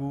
2,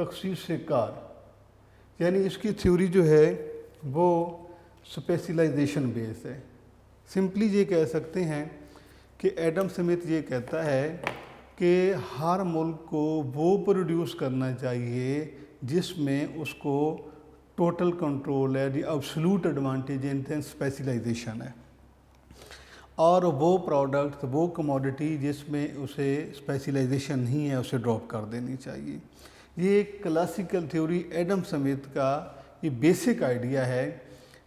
تخصیص کار، یعنی اس کی تھیوری جو ہے وہ اسپیشلائزیشن بیس ہے۔ سمپلی یہ کہہ سکتے ہیں کہ ایڈم سمتھ یہ کہتا ہے کہ ہر ملک کو وہ پروڈیوس کرنا چاہیے جس میں اس کو ٹوٹل کنٹرول ہے، the absolute advantage in specialisation ہے، اور وہ پروڈکٹ، وہ کموڈٹی جس میں اسے اسپیشلائزیشن نہیں ہے اسے ڈراپ کر دینی چاہیے۔ یہ ایک کلاسیکل تھیوری ایڈم سمتھ کا یہ بیسک آئیڈیا ہے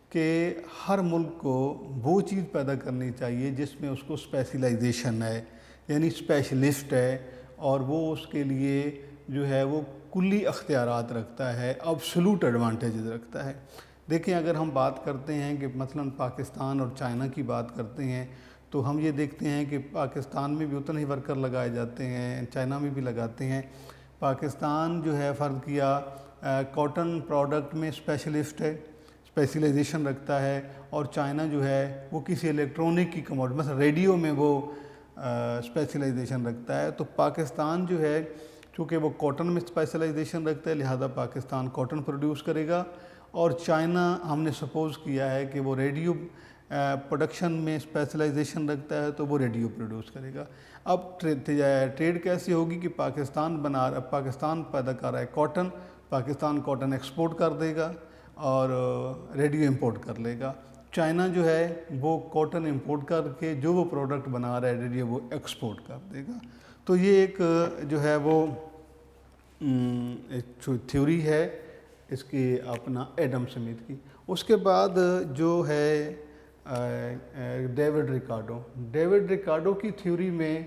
کہ ہر ملک کو وہ چیز پیدا کرنی چاہیے جس میں اس کو اسپیشلائزیشن ہے، یعنی اسپیشلسٹ ہے، اور وہ اس کے لیے جو ہے وہ کلی اختیارات رکھتا ہے، ایبسولوٹ ایڈوانٹیجز رکھتا ہے۔ دیکھیں اگر ہم بات کرتے ہیں کہ مثلاً پاکستان اور چائنا کی بات کرتے ہیں تو ہم یہ دیکھتے ہیں کہ پاکستان میں بھی اتنے ہی ورکر لگائے جاتے ہیں، چائنا میں بھی لگاتے ہیں۔ پاکستان جو ہے فرض کیا کاٹن پروڈکٹ میں اسپیشلسٹ ہے، اسپیشلائزیشن رکھتا ہے، اور چائنا جو ہے وہ کسی الیکٹرانک کی کموڈٹی مثلا ریڈیو میں وہ اسپیشلائزیشن رکھتا ہے۔ تو پاکستان جو ہے چونکہ وہ کاٹن میں اسپیشلائزیشن رکھتا ہے لہذا پاکستان کاٹن پروڈیوس کرے گا، اور چائنا ہم نے سپوز کیا ہے کہ وہ ریڈیو پروڈکشن میں اسپیشلائزیشن رکھتا ہے تو وہ ریڈیو پروڈیوس کرے گا۔ اب ٹریڈ کیسی ہوگی کہ پاکستان پیدا کر رہا ہے کاٹن، پاکستان کاٹن ایکسپورٹ کر دے گا اور ریڈیو امپورٹ کر لے گا۔ چائنا جو ہے وہ کاٹن امپورٹ کر کے جو وہ پروڈکٹ بنا رہا ہے ریڈیو وہ ایکسپورٹ کر دے گا۔ تو یہ ایک جو ہے وہ ایک تھیوری ہے اس کی اپنا ایڈم سمتھ کی۔ اس کے بعد جو ہے ڈیوڈ ریکارڈو کی تھیوری میں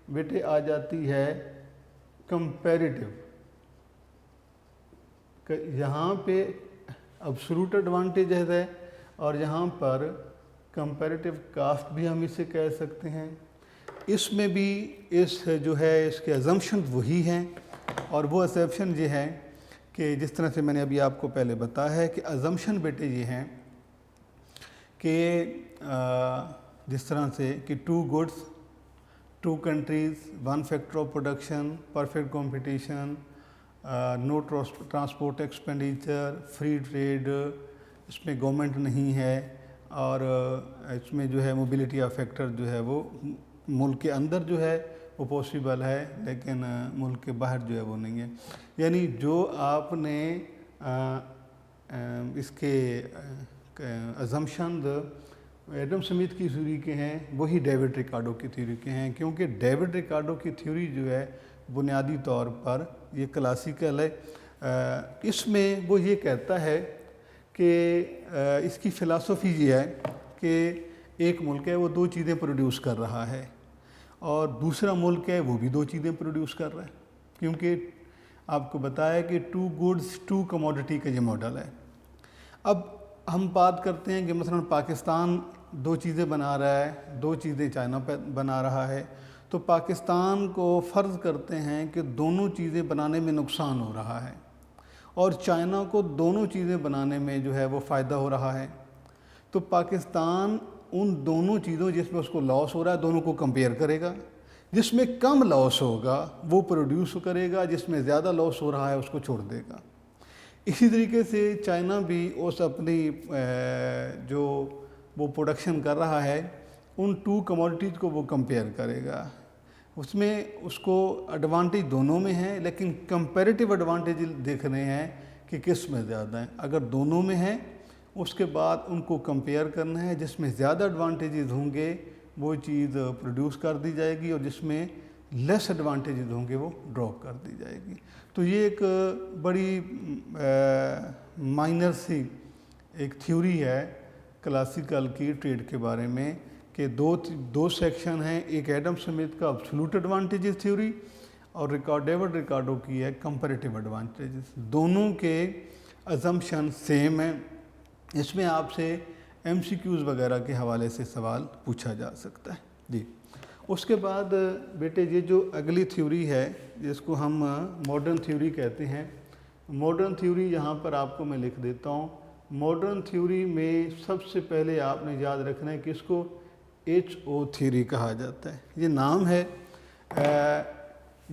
بیٹے آ جاتی ہے کمپیریٹیو، یہاں پہ ایبسولوٹ ایڈوانٹیجز ہے اور یہاں پر کمپیریٹیو کاسٹ بھی ہم اسے کہہ سکتے ہیں۔ اس میں بھی جو ہے اس کے ازمپشن وہی ہیں، اور وہ اسیپشن یہ ہیں کہ جس طرح سے میں نے ابھی آپ کو پہلے بتایا ہے کہ ازمپشن بیٹے یہ ہیں کہ جس طرح سے کہ 2 goods 2 countries 1 factor of production, perfect competition, no transport expenditure, free trade، اس میں گورنمنٹ نہیں ہے، اور اس میں جو ہے موبلٹی آف فیکٹر جو ہے وہ ملک کے اندر جو ہے وہ پاسبل ہے لیکن ملک کے باہر جو ہے وہ نہیں ہے۔ یعنی جو آپ نے اس کے ازمپشنز ایڈم سمتھ کی تھیوری کے ہیں وہی ڈیوڈ ریکارڈو کی تھیوری کے ہیں، کیونکہ ڈیوڈ ریکارڈو کی تھیوری جو ہے بنیادی طور پر یہ کلاسیکل ہے۔ اس میں وہ یہ کہتا ہے کہ اس کی فلسفی یہ ہے کہ ایک ملک ہے وہ 2 چیزیں پروڈیوس کر رہا ہے، اور دوسرا ملک ہے وہ بھی 2 چیزیں پروڈیوس کر رہا ہے، کیونکہ آپ کو بتایا کہ 2 goods 2 commodity کا یہ ماڈل ہے۔ اب ہم بات کرتے ہیں کہ مثلا پاکستان 2 چیزیں بنا رہا ہے، 2 چیزیں چائنا بنا رہا ہے، تو پاکستان کو فرض کرتے ہیں کہ دونوں چیزیں بنانے میں نقصان ہو رہا ہے، اور چائنا کو دونوں چیزیں بنانے میں جو ہے وہ فائدہ ہو رہا ہے۔ تو پاکستان ان دونوں چیزوں جس میں اس کو لاس ہو رہا ہے دونوں کو کمپیئر کرے گا، جس میں کم لاس ہوگا وہ پروڈیوس کرے گا، جس میں زیادہ لاس ہو رہا ہے اس کو چھوڑ دے گا۔ اسی طریقے سے چائنا بھی اس اپنی جو وہ پروڈکشن کر رہا ہے ان 2 commodities کو وہ کمپیئر کرے گا، اس میں اس کو ایڈوانٹیج دونوں میں ہیں لیکن کمپیریٹیو ایڈوانٹیج دیکھ رہے ہیں کہ کس میں زیادہ ہیں۔ اگر دونوں میں ہیں اس کے بعد ان کو کمپیئر کرنا ہے، جس میں زیادہ ایڈوانٹیجز ہوں گے وہ چیز پروڈیوس کر دی جائے گی، اور جس میں لیس ایڈوانٹیجز ہوں گے وہ ڈراپ کر دی جائے گی۔ تو یہ ایک بڑی مائنر سی ایک تھیوری ہے کلاسیکل کی ٹریڈ کے بارے میں کہ دو سیکشن ہیں، ایک ایڈم سمتھ کا ایبسولوٹ ایڈوانٹیجز تھیوری اور ڈیوڈ ریکارڈو کی ہے کمپیریٹیو ایڈوانٹیجز۔ دونوں کے ازمپشن سیم ہیں۔ اس میں آپ سے MCQs وغیرہ کے حوالے سے سوال پوچھا جا سکتا ہے۔ جی اس کے بعد بیٹے یہ جو اگلی تھیوری ہے جس کو ہم ماڈرن تھیوری کہتے ہیں، ماڈرن تھیوری یہاں پر آپ کو میں لکھ دیتا ہوں۔ ماڈرن تھیوری میں سب سے پہلے آپ نے یاد رکھنا ہے کہ اس کو HO تھیوری کہا جاتا ہے۔ یہ نام ہے،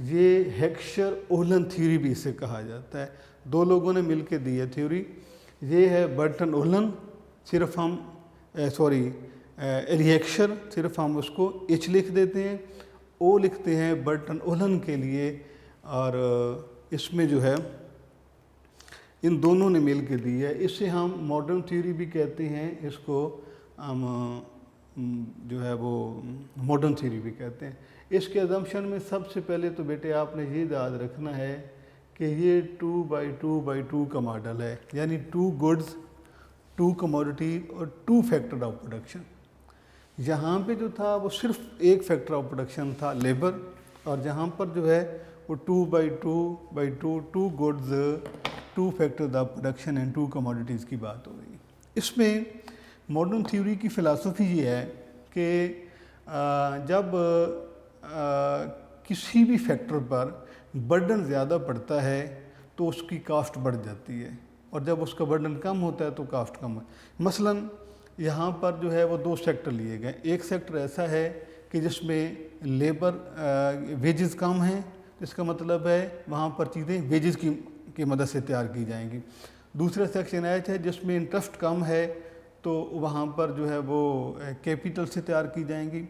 یہ ہیکشر اولن تھیوری بھی اسے کہا جاتا ہے، دو لوگوں نے مل کے دی ہے تھیوری. یہ ہے برٹن اولن، صرف ہم ایلیکشر صرف ہم اس کو ایچ لکھ دیتے ہیں، او لکھتے ہیں برٹن اولن کے لیے. اور اس میں جو ہے ان دونوں نے مل کے دی ہے. اسے ہم ماڈرن تھیوری بھی کہتے ہیں، اس کو ہم جو ہے وہ ماڈرن تھیوری بھی کہتے ہیں. اس کے ازمپشن میں سب سے پہلے تو بیٹے آپ نے یہ یاد رکھنا ہے کہ یہ 2/2/2 کا ماڈل ہے، یعنی 2 گڈز 2 کموڈٹی اور 2 فیکٹر آف پروڈکشن. یہاں پہ جو تھا وہ صرف ایک فیکٹر آف پروڈکشن تھا، لیبر، اور جہاں پر جو ہے وہ 2/2/2 2 goods 2 factor of production and 2 commodities کی بات ہو رہی. اس میں ماڈرن تھیوری کی فلسفی یہ ہے کہ جب کسی بھی فیکٹر پر برڈن زیادہ پڑتا ہے تو اس کی کاسٹ بڑھ جاتی ہے، اور جب اس کا برڈن کم ہوتا ہے تو کاسٹ کم ہے. مثلاً یہاں پر جو ہے وہ 2 سیکٹر لیے گئے. ایک سیکٹر ایسا ہے کہ جس میں لیبر ویجز کم ہیں، جس کا مطلب ہے وہاں پر چیزیں ویجز کی مدد سے تیار کی جائیں گی. دوسرا سیکشن ایچ ہے جس میں انٹرسٹ کم ہے، تو وہاں پر جو ہے وہ کیپیٹل سے تیار کی جائیں گی.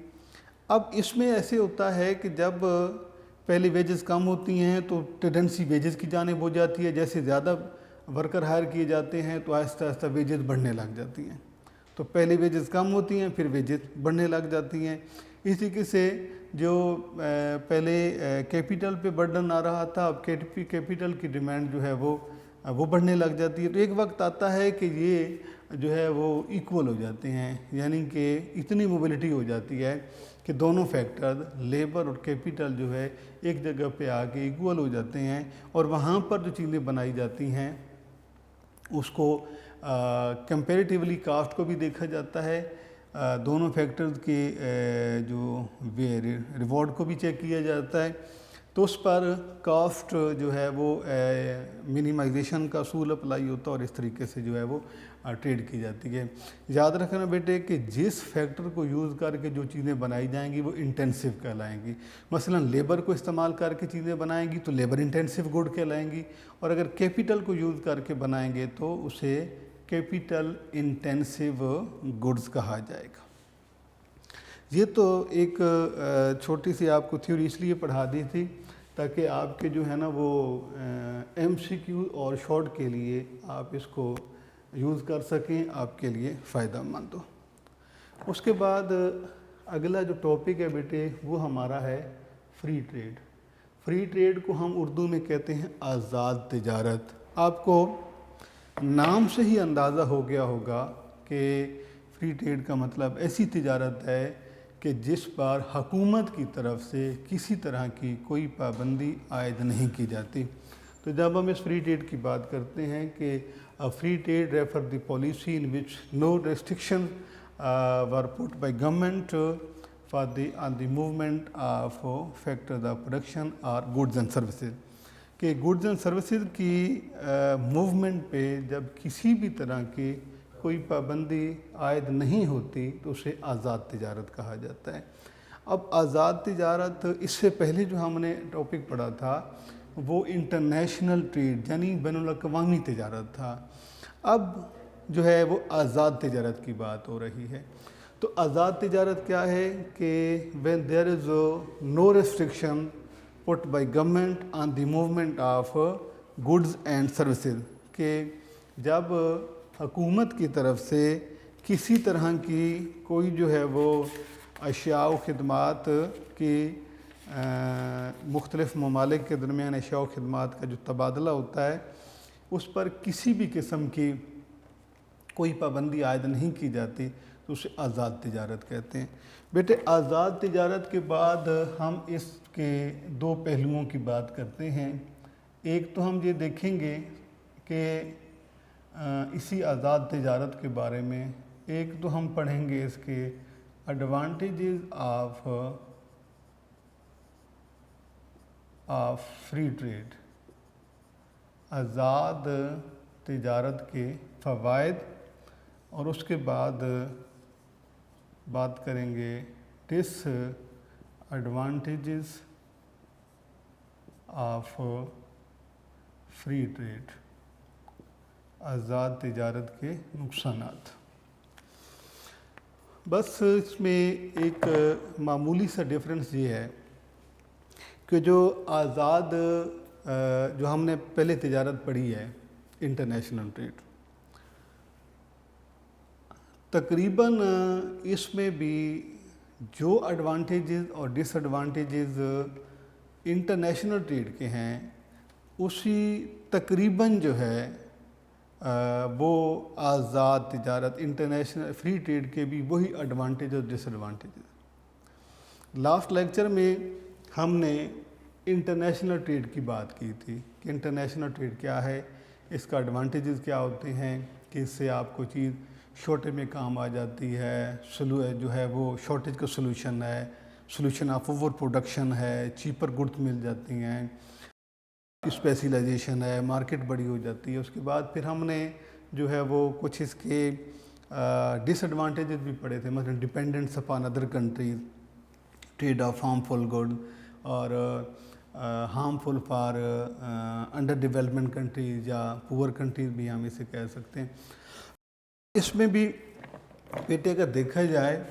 اب اس میں ایسے ہوتا ہے کہ جب پہلے ویجز کم ہوتی ہیں تو ٹینڈنسی ویجز کی جانب ہو جاتی ہے. جیسے زیادہ ورکر ہائر کیے جاتے ہیں تو آہستہ آہستہ ویجز بڑھنے لگ جاتی ہیں. تو پہلے ویجز کم ہوتی ہیں، پھر ویجز بڑھنے لگ جاتی ہیں. اس طریقے سے جو پہلے کیپیٹل پہ برڈن آ رہا تھا، اب کیپیٹل کی ڈیمانڈ جو ہے وہ بڑھنے لگ جاتی ہے. تو ایک وقت آتا ہے کہ یہ جو ہے وہ ایکول ہو جاتے ہیں، یعنی کہ اتنی موبلٹی ہو جاتی ہے کہ دونوں فیکٹر لیبر اور کیپیٹل جو ہے ایک جگہ پہ آ کے ایکول ہو جاتے ہیں، اور وہاں پر جو چیزیں بنائی جاتی ہیں اس کو کمپیریٹیولی کاسٹ کو بھی دیکھا جاتا ہے. دونوں فیکٹرز کے جو ریوارڈ کو بھی چیک کیا جاتا ہے. تو اس پر کاسٹ جو ہے وہ منیمائزیشن کا اصول اپلائی ہوتا ہے، اور اس طریقے سے جو ہے وہ ٹریڈ کی جاتی ہے. یاد رکھنا بیٹے کہ جس فیکٹر کو یوز کر کے جو چیزیں بنائی جائیں گی وہ انٹینسو کہلائیں گی. مثلا لیبر کو استعمال کر کے چیزیں بنائیں گی تو لیبر انٹینسو گڈ کہلائیں گی، اور اگر کیپیٹل کو یوز کر کے بنائیں گے تو اسے کیپیٹل انٹینسو گڈز کہا جائے گا. یہ تو ایک چھوٹی سی آپ کو تھیوری اس لیے پڑھا دی تھی تاکہ آپ کے جو ہے نا وہ ایم سی کیو اور شارٹ کے لیے آپ اس کو یوز کر سکیں، آپ کے لیے فائدہ مند ہو. اس کے بعد اگلا جو ٹاپک ہے بیٹے وہ ہمارا ہے فری ٹریڈ. فری ٹریڈ کو ہم اردو میں کہتے ہیں آزاد تجارت. آپ کو نام سے ہی اندازہ ہو گیا ہوگا کہ فری ٹریڈ کا مطلب ایسی تجارت ہے کہ جس پر حکومت کی طرف سے کسی طرح کی کوئی پابندی عائد نہیں کی جاتی. تو جب ہم اس فری ٹریڈ کی بات کرتے ہیں کہ free trade refer the policy in which no restriction were put by government for the movement of factors of production اور گڈز اینڈ سروسز، کہ گڈز اینڈ سروسز کی موومنٹ پہ جب کسی بھی طرح کی کوئی پابندی عائد نہیں ہوتی تو اسے آزاد تجارت کہا جاتا ہے. اب آزاد تجارت اس سے پہلے جو ہم نے ٹاپک پڑھا تھا وہ انٹرنیشنل ٹریڈ یعنی بین الاقوامی تجارت تھا. اب جو ہے وہ آزاد تجارت کی بات ہو رہی ہے. تو آزاد تجارت کیا ہے کہ when there is no restriction put by government on the movement of goods and services، کہ جب حکومت کی طرف سے کسی طرح کی کوئی جو ہے وہ اشیاء و خدمات کی مختلف ممالک کے درمیان اشیاء و خدمات کا جو تبادلہ ہوتا ہے اس پر کسی بھی قسم کی کوئی پابندی عائد نہیں کی جاتی تو اسے آزاد تجارت کہتے ہیں. بیٹے آزاد تجارت کے بعد ہم اس کے 2 پہلوؤں کی بات کرتے ہیں. ایک تو ہم یہ دیکھیں گے کہ اسی آزاد تجارت کے بارے میں ایک تو ہم پڑھیں گے اس کے ایڈوانٹیجز آف فری ٹریڈ، آزاد تجارت کے فوائد، اور اس کے بعد بات کریں گے ڈس ایڈوانٹیجز آف فری ٹریڈ، آزاد تجارت کے نقصانات۔ بس اس میں ایک معمولی سا ڈفرینس یہ ہے کہ جو آزاد جو ہم نے پہلے تجارت پڑھی ہے انٹرنیشنل ٹریڈ، تقریباً اس میں بھی جو ایڈوانٹیجز اور ڈس ایڈوانٹیجز انٹرنیشنل ٹریڈ کے ہیں، اسی تقریباً جو ہے وہ آزاد تجارت انٹرنیشنل فری ٹریڈ کے بھی وہی ایڈوانٹیج اور ڈس ایڈوانٹیجز۔ لاسٹ لیکچر میں ہم نے انٹرنیشنل ٹریڈ کی بات کی تھی کہ انٹرنیشنل ٹریڈ کیا ہے، اس کا ایڈوانٹیجز کیا ہوتے ہیں، کہ اس سے آپ کو چیز شارٹیج میں کام آ جاتی ہے، جو ہے وہ شارٹیج کا سلوشن ہے، سلوشن آف اوور پروڈکشن ہے، چیپر گڈس مل جاتی ہیں، اسپیشلائزیشن ہے، مارکیٹ بڑی ہو جاتی ہے۔ اس کے بعد پھر ہم نے جو ہے وہ کچھ اس کے ڈس ایڈوانٹیجز بھی پڑھے تھے، مثلا dependence upon other countries, trade of harmful good, اور harmful for under development countries یا پور کنٹریز بھی ہم اسے کہہ سکتے ہیں۔ اس میں بھی بیٹے اگر دیکھا جائے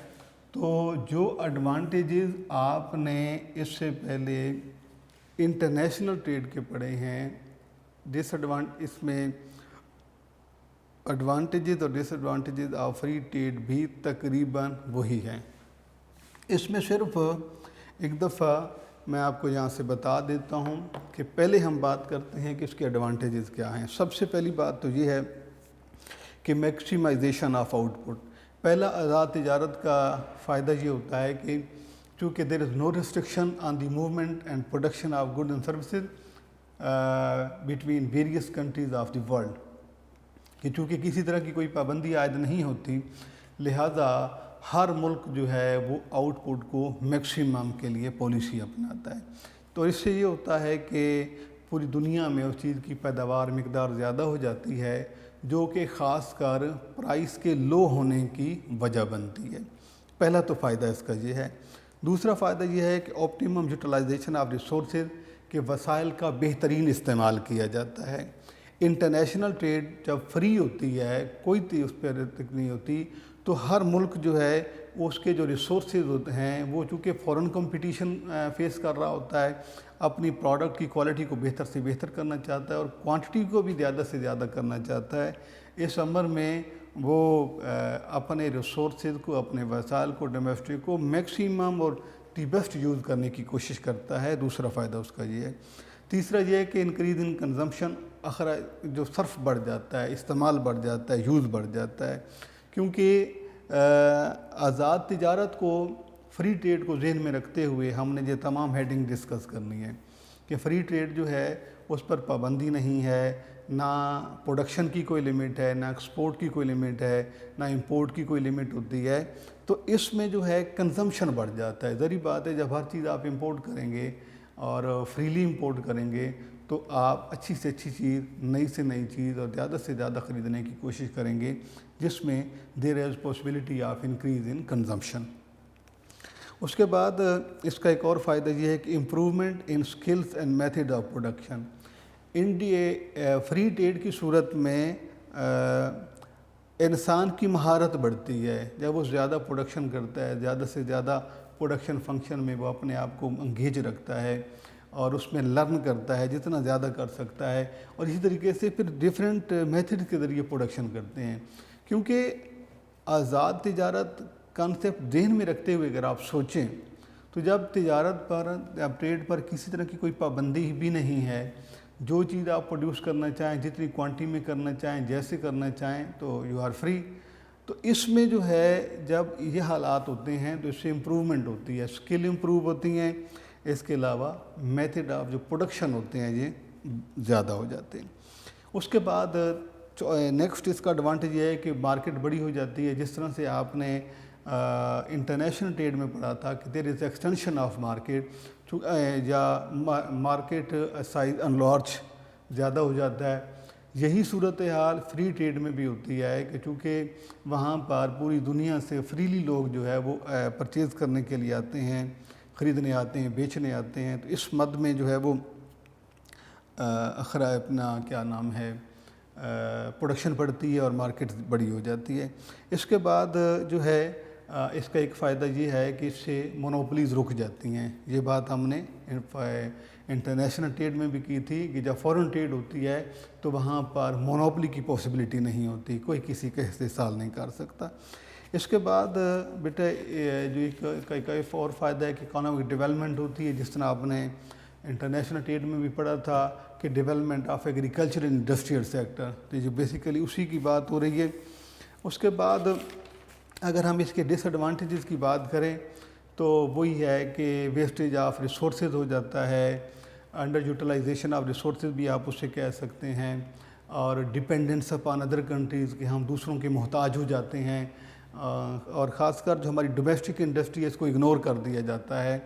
تو جو ایڈوانٹیجز آپ نے اس سے پہلے انٹرنیشنل ٹریڈ کے پڑھے ہیں، اس میں ایڈوانٹیجز اور ڈس ایڈوانٹیجز آف فری ٹریڈ بھی تقریباً وہی ہیں۔ اس میں صرف ایک دفعہ میں آپ کو یہاں سے بتا دیتا ہوں کہ پہلے ہم بات کرتے ہیں کہ اس کے ایڈوانٹیجز کیا ہیں۔ سب سے پہلی بات تو یہ ہے کہ میکسیمائزیشن آف آؤٹ پٹ۔ پہلا آزاد تجارت کا فائدہ یہ ہوتا ہے کہ چونکہ there is no restriction on the movement and production of good and services between various countries of the world, کہ چونکہ کسی طرح کی کوئی پابندی عائد نہیں ہوتی، لہٰذا ہر ملک جو ہے وہ آؤٹ پٹ کو میکسیمم کے لیے پالیسی اپناتا ہے۔ تو اس سے یہ ہوتا ہے کہ پوری دنیا میں اس چیز کی پیداوار مقدار زیادہ ہو جاتی ہے، جو کہ خاص کر پرائس کے لو ہونے کی وجہ بنتی ہے۔ پہلا تو فائدہ اس کا یہ ہے۔ دوسرا فائدہ یہ ہے کہ آپٹیمم یوٹیلائزیشن آف ریسورسز، کہ وسائل کا بہترین استعمال کیا جاتا ہے۔ انٹرنیشنل ٹریڈ جب فری ہوتی ہے، کوئی اس پہ رسک نہیں ہوتی، تو ہر ملک جو ہے اس کے جو ریسورسز ہوتے ہیں وہ چونکہ فورن کمپٹیشن فیس کر رہا ہوتا ہے، اپنی پروڈکٹ کی کوالٹی کو بہتر سے بہتر کرنا چاہتا ہے اور کوانٹٹی کو بھی زیادہ سے زیادہ کرنا چاہتا ہے۔ اس امر میں وہ اپنے ریسورسز کو، اپنے وسائل کو، ڈومیسٹک کو میکسیمم اور دی بیسٹ یوز کرنے کی کوشش کرتا ہے۔ دوسرا فائدہ اس کا یہ ہے۔ تیسرا یہ ہے کہ انکریز ان کنزمپشن، جو صرف بڑھ جاتا ہے، استعمال بڑھ جاتا ہے، یوز بڑھ جاتا ہے، کیونکہ آزاد تجارت کو، فری ٹریڈ کو ذہن میں رکھتے ہوئے ہم نے یہ تمام ہیڈنگ ڈسکس کرنی ہے کہ فری ٹریڈ جو ہے اس پر پابندی نہیں ہے، نہ پروڈکشن کی کوئی لمٹ ہے، نہ ایکسپورٹ کی کوئی لمٹ ہے، نہ امپورٹ کی کوئی لمٹ ہوتی ہے۔ تو اس میں جو ہے کنزمپشن بڑھ جاتا ہے۔ ظاہری بات ہے جب ہر چیز آپ امپورٹ کریں گے اور فریلی امپورٹ کریں گے تو آپ اچھی سے اچھی چیز، نئی سے نئی چیز اور زیادہ سے زیادہ خریدنے کی کوشش کریں گے، جس میں there is possibility of increase in consumption. اس کے بعد اس کا ایک اور فائدہ یہ ہے کہ improvement in skills and method of production. Free trade کی صورت میں انسان کی مہارت بڑھتی ہے جب وہ زیادہ پروڈکشن کرتا ہے، زیادہ سے زیادہ پروڈکشن فنکشن میں وہ اپنے آپ کو انگیج رکھتا ہے اور اس میں لرن کرتا ہے جتنا زیادہ کر سکتا ہے، اور اسی طریقے سے پھر ڈیفرنٹ میتھڈ کے ذریعے پروڈکشن کرتے ہیں۔ کیونکہ آزاد تجارت کانسیپٹ ذہن میں رکھتے ہوئے اگر آپ سوچیں تو جب تجارت پر یا ٹریڈ پر کسی طرح کی کوئی پابندی بھی نہیں ہے، جو چیز آپ پروڈیوس کرنا چاہیں، جتنی کوانٹٹی میں کرنا چاہیں، جیسے کرنا چاہیں، تو یو آر فری۔ تو اس میں جو ہے جب یہ حالات ہوتے ہیں تو اس سے امپرومنٹ ہوتی ہے، اسکل امپروو ہوتی ہیں، اس کے علاوہ میتھڈ آف جو پروڈکشن ہوتے ہیں یہ زیادہ ہو جاتے ہیں۔ اس کے بعد نیکسٹ اس کا ایڈوانٹیج یہ ہے کہ مارکیٹ بڑی ہو جاتی ہے، جس طرح سے آپ نے انٹرنیشنل ٹریڈ میں پڑھا تھا کہ دیر از ایکسٹینشن آف مارکیٹ، یا مارکیٹ سائز انلارج زیادہ ہو جاتا ہے۔ یہی صورتحال فری ٹریڈ میں بھی ہوتی ہے کہ چونکہ وہاں پر پوری دنیا سے فریلی لوگ جو ہے وہ پرچیز کرنے کے لیے آتے ہیں، خریدنے آتے ہیں، بیچنے آتے ہیں، تو اس مد میں جو ہے وہ اپنا کیا نام ہے پروڈکشن بڑھتی ہے اور مارکیٹ بڑی ہو جاتی ہے۔ اس کے بعد جو ہے اس کا ایک فائدہ یہ ہے کہ اس سے مونوپلیز رک جاتی ہیں۔ یہ بات ہم نے انٹرنیشنل ٹریڈ میں بھی کی تھی کہ جب فورن ٹریڈ ہوتی ہے تو وہاں پر مونوپلی کی پاسبلٹی نہیں ہوتی، کوئی کسی کا استحصال نہیں کر سکتا۔ اس کے بعد بیٹا جو ایک اور فائدہ ہے کہ اکانومک ڈیولپمنٹ ہوتی ہے، جس طرح آپ نے انٹرنیشنل ٹریڈ میں بھی پڑھا تھا کہ development of agriculture industrial sector, تو جو بیسیکلی اسی کی بات ہو رہی ہے۔ اس کے بعد اگر ہم اس کے ڈس ایڈوانٹیجز کی بات کریں تو وہی ہے کہ ویسٹیج آف ریسورسز ہو جاتا ہے، انڈر یوٹیلائزیشن آف ریسورسز بھی آپ اس سے کہہ سکتے ہیں، اور ڈیپینڈنس اپان ادر کنٹریز کہ ہم دوسروں کے محتاج ہو جاتے ہیں، اور خاص کر جو ہماری ڈومیسٹک انڈسٹری ہے اس کو اگنور کر دیا جاتا ہے۔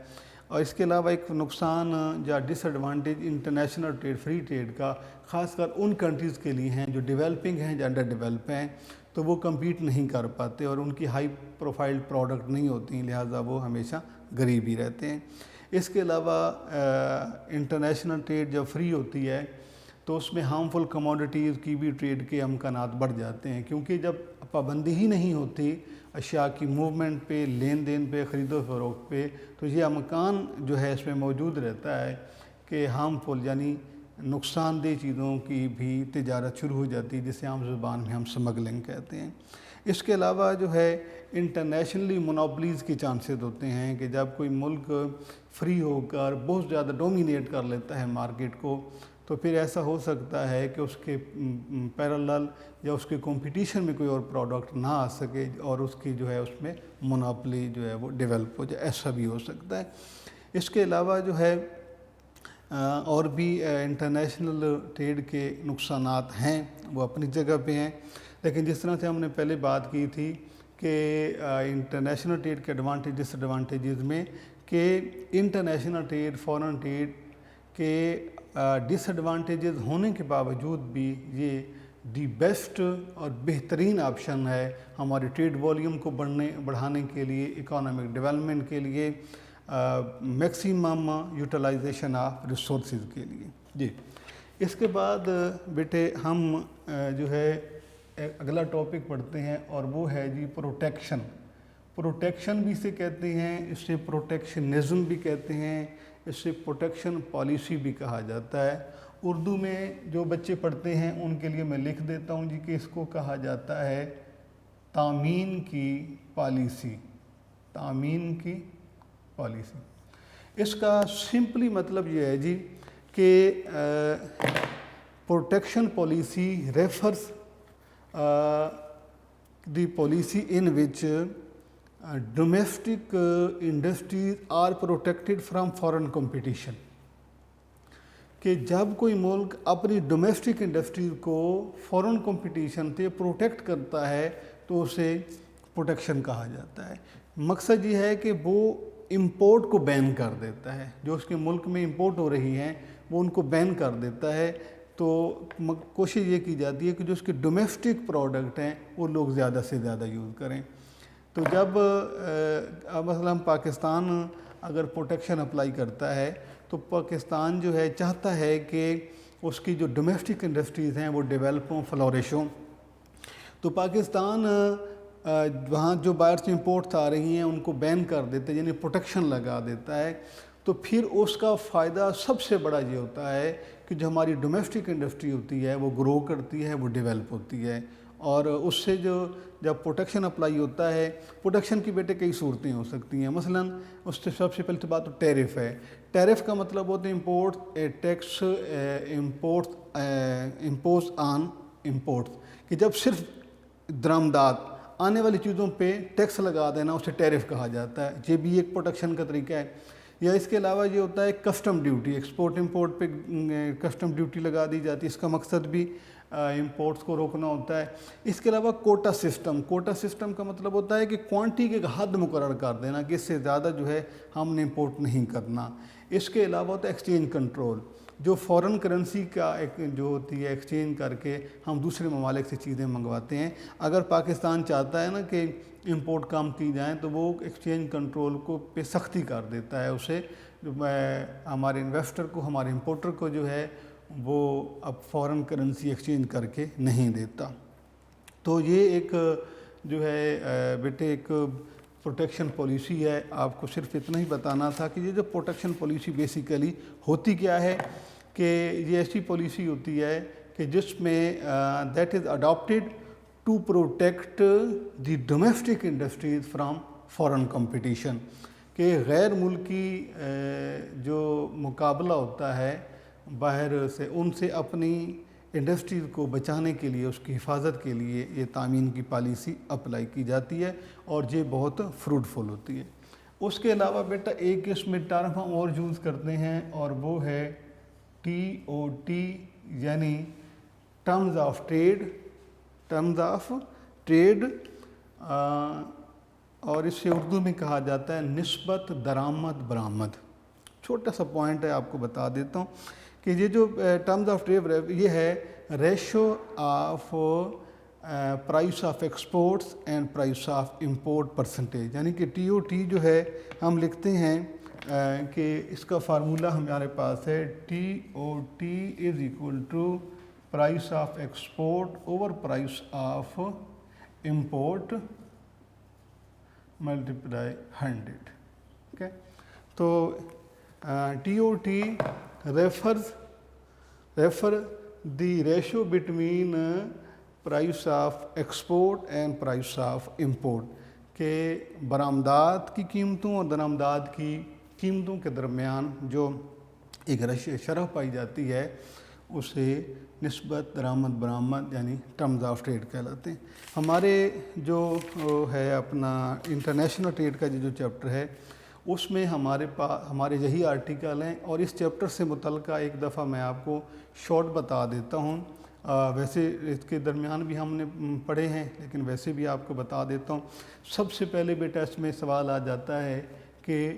اور اس کے علاوہ ایک نقصان یا disadvantage international trade, free trade کا خاص کر ان کنٹریز کے لیے ہیں جو ڈیولپنگ ہیں یا انڈر ڈیولپ ہیں، تو وہ کمپیٹ نہیں کر پاتے اور ان کی ہائی پروفائل پروڈکٹ نہیں ہوتی ہیں، لہٰذا وہ ہمیشہ غریب ہی رہتے ہیں۔ اس کے علاوہ انٹرنیشنل ٹریڈ جب فری ہوتی ہے تو اس میں ہارمفل کموڈیٹیز کی بھی ٹریڈ کے امکانات بڑھ جاتے ہیں، کیونکہ جب پابندی ہی نہیں ہوتی اشیاء کی موومنٹ پہ، لین دین پہ، خرید و فروخت پہ، تو یہ امکان جو ہے اس میں موجود رہتا ہے کہ ہارمفل یعنی نقصان دہ چیزوں کی بھی تجارت شروع ہو جاتی ہے، جسے عام زبان میں ہم سمگلنگ کہتے ہیں۔ اس کے علاوہ جو ہے انٹرنیشنلی مونوپلیز کے چانسز ہوتے ہیں کہ جب کوئی ملک فری ہو کر بہت زیادہ ڈومینیٹ کر لیتا ہے مارکیٹ کو، تو پھر ایسا ہو سکتا ہے کہ اس کے پیرالل یا اس کے کمپٹیشن میں کوئی اور پروڈکٹ نہ آ سکے اور اس کی جو ہے اس میں مونوپلی جو ہے وہ ڈیولپ ہو جائے، ایسا بھی ہو سکتا ہے۔ اس کے علاوہ جو ہے اور بھی انٹرنیشنل ٹریڈ کے نقصانات ہیں، وہ اپنی جگہ پہ ہیں، لیکن جس طرح سے ہم نے پہلے بات کی تھی کہ انٹرنیشنل ٹریڈ کے ایڈوانٹیج ڈس ایڈوانٹیجز میں کہ انٹرنیشنل ٹریڈ، فورن ٹریڈ کے ڈس ایڈوانٹیجز ہونے کے باوجود بھی یہ دی بیسٹ اور بہترین آپشن ہے ہمارے ٹریڈ والیوم کو بڑھانے کے لیے، اکانومک ڈیولپمنٹ کے لیے، میکسیمم یوٹیلائزیشن آف ریسورسز کے لیے۔ جی اس کے بعد بیٹے ہم جو ہے اگلا ٹاپک پڑھتے ہیں اور وہ ہے جی پروٹیکشن۔ پروٹیکشن بھی اسے کہتے ہیں، اس سے پروٹیکشنزم بھی کہتے ہیں، اس سے پروٹیکشن پالیسی بھی کہا جاتا ہے۔ اردو میں جو بچے پڑھتے ہیں ان کے لیے میں لکھ دیتا ہوں جی کہ اس کو کہا جاتا ہے تامین کی پالیسی۔ تامین کی پالیسی، اس کا سمپلی مطلب یہ ہے جی کہ protection policy refers the policy in which domestic industries are protected from foreign competition, کہ جب کوئی ملک اپنی ڈومیسٹک انڈسٹریز کو فارن کمپٹیشن سے پروٹیکٹ کرتا ہے تو اسے پروٹیکشن کہا جاتا ہے۔ مقصد یہ ہے کہ وہ امپورٹ کو بین کر دیتا ہے، جو اس کے ملک میں امپورٹ ہو رہی ہیں وہ ان کو بین کر دیتا ہے، تو کوشش یہ کی جاتی ہے کہ جو اس کے ڈومیسٹک پروڈکٹ ہیں وہ لوگ زیادہ سے زیادہ یوز کریں۔ تو جب مثلا پاکستان اگر پروٹیکشن اپلائی کرتا ہے تو پاکستان جو ہے چاہتا ہے کہ اس کی جو ڈومیسٹک انڈسٹریز ہیں وہ ڈیولپ ہوں، فلورش ہوں، تو پاکستان وہاں جو باہر سے امپورٹس آ رہی ہیں ان کو بین کر دیتا ہے، یعنی پروٹیکشن لگا دیتا ہے۔ تو پھر اس کا فائدہ سب سے بڑا یہ ہوتا ہے کہ جو ہماری ڈومیسٹک انڈسٹری ہوتی ہے وہ گرو کرتی ہے، وہ ڈیولپ ہوتی ہے، اور اس سے جو جب پروٹیکشن اپلائی ہوتا ہے، پروٹیکشن کی بیٹے کئی صورتیں ہو سکتی ہیں۔ مثلا اس سے سب سے پہلے بات تو ٹیرف ہے۔ ٹیرف کا مطلب ہوتا ہے import tax impose on imports, کہ جب صرف درآمدات آنے والی چیزوں پہ ٹیکس لگا دینا اسے ٹیرف کہا جاتا ہے، یہ بھی ایک پروٹیکشن کا طریقہ ہے۔ یا اس کے علاوہ یہ ہوتا ہے کسٹم ڈیوٹی، ایکسپورٹ امپورٹ پہ کسٹم ڈیوٹی لگا دی جاتی ہے، اس کا مقصد بھی امپورٹس کو روکنا ہوتا ہے۔ اس کے علاوہ کوٹا سسٹم، کوٹا سسٹم کا مطلب ہوتا ہے کہ کوانٹی کے حد مقرر کر دینا کہ اس سے زیادہ جو ہے ہم نے امپورٹ نہیں کرنا۔ اس کے علاوہ ہوتا ہے ایکسچینج کنٹرول، جو فورن کرنسی کا ایک جو ہوتی ہے ایکسچینج کر کے ہم دوسرے ممالک سے چیزیں منگواتے ہیں۔ اگر پاکستان چاہتا ہے نا کہ امپورٹ کم کی جائیں تو وہ ایکسچینج کنٹرول کو پہ سختی کر دیتا ہے، اسے ہمارے انویسٹر کو، ہمارے امپورٹر کو جو ہے وہ اب فورن کرنسی ایکسچینج کر کے نہیں دیتا۔ تو یہ ایک جو ہے بیٹے ایک پروٹیکشن پالیسی ہے۔ آپ کو صرف اتنا ہی بتانا تھا کہ یہ جو پروٹیکشن پالیسی بیسیکلی ہوتی کیا ہے، کہ یہ ایسی پالیسی ہوتی ہے کہ جس میں that is adopted to protect the domestic industries from foreign competition, کہ غیر ملکی جو مقابلہ ہوتا ہے باہر سے، ان سے اپنی انڈسٹریز کو بچانے کے لیے، اس کی حفاظت کے لیے یہ تامین کی پالیسی اپلائی کی جاتی ہے، اور یہ بہت فروٹفل ہوتی ہے۔ اس کے علاوہ بیٹا ایک اس میں ٹرم ہم اور یوز کرتے ہیں، اور وہ ہے TOT، یعنی terms of trade, terms of trade, اور اسے اردو میں کہا جاتا ہے نسبت درآمد برآمد۔ چھوٹا سا پوائنٹ ہے، آپ کو بتا دیتا ہوں کہ یہ جو ٹرمز آف ٹریڈ یہ ہے ratio of price of exports and price of import percentage, یعنی کہ TOT جو ہے ہم لکھتے ہیں کہ اس کا فارمولہ ہمارے پاس ہے TOT is equal to price of export over price of import multiply 100۔ Okay, تو TOT refer the ratio between price of export and price of import, کہ برآمدات کی قیمتوں اور درآمدات کی قیمتوں کے درمیان جو ایک شرح پائی جاتی ہے اسے نسبت درآمد برآمد یعنی ٹرمز آف ٹریڈ کہلاتے ہیں۔ ہمارے جو ہے اپنا انٹرنیشنل ٹریڈ کا جو چیپٹر ہے اس میں ہمارے یہی آرٹیکل ہیں، اور اس چیپٹر سے متعلقہ ایک دفعہ میں آپ کو شارٹ بتا دیتا ہوں، ویسے اس کے درمیان بھی ہم نے پڑھے ہیں لیکن ویسے بھی آپ کو بتا دیتا ہوں۔ سب سے پہلے بیٹا اس میں سوال آ جاتا ہے کہ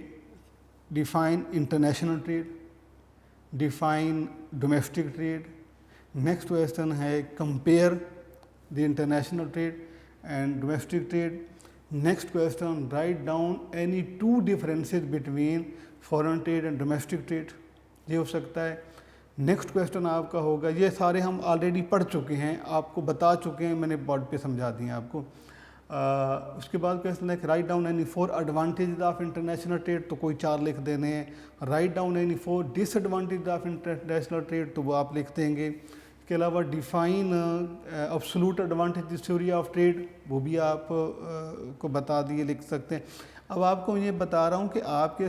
define international trade, define domestic trade. Next question ہے compare the international trade and domestic trade. Next question write down any two differences between foreign trade and domestic trade, یہ ہو سکتا ہے۔ نیکسٹ کویسچن آپ کا ہوگا، یہ سارے ہم آلریڈی پڑھ چکے ہیں، آپ کو بتا چکے ہیں، میں نے بورڈ پہ سمجھا دیے آپ کو۔ اس کے بعد کویسچن ہے کہ write down any 4 advantages of international trade, تو کوئی 4 لکھ دینے ہیں۔ Write down any 4 disadvantages of international trade, تو وہ آپ لکھ دیں گے۔ اس کے علاوہ define absolute advantage theory of trade, وہ بھی آپ کو بتا دیے، لکھ سکتے ہیں۔ اب آپ کو یہ بتا رہا ہوں کہ آپ کے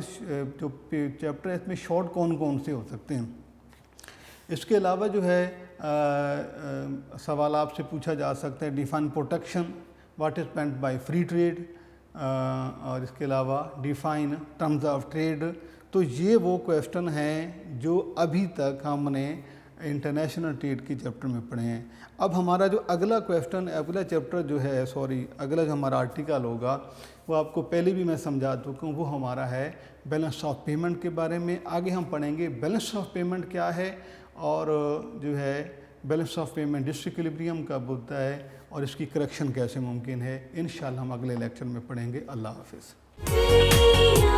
جو چیپٹر ہے اس میں شارٹ کون کون سے ہو سکتے ہیں۔ اس کے علاوہ جو ہے سوال آپ سے پوچھا جا سکتا ہے define protection, what is meant by free trade, اور اس کے علاوہ ڈیفائن ٹرمز آف ٹریڈ۔ تو یہ وہ کویسچن ہیں جو ابھی تک ہم نے انٹرنیشنل ٹریڈ کی چیپٹر میں پڑھے ہیں۔ اب ہمارا جو اگلا چیپٹر جو ہے اگلا جو ہمارا آرٹیکل ہوگا وہ آپ کو پہلے بھی میں سمجھا چکا ہوں، وہ ہمارا ہے بیلنس آف پیمنٹ کے بارے میں۔ آگے ہم پڑھیں گے بیلنس آف پیمنٹ کیا ہے، اور جو ہے balance of payment disequilibrium کب ہوتا ہے، اور اس کی کریکشن کیسے ممکن ہے۔ انشاءاللہ ہم اگلے لیکچر میں پڑھیں گے۔ اللہ حافظ۔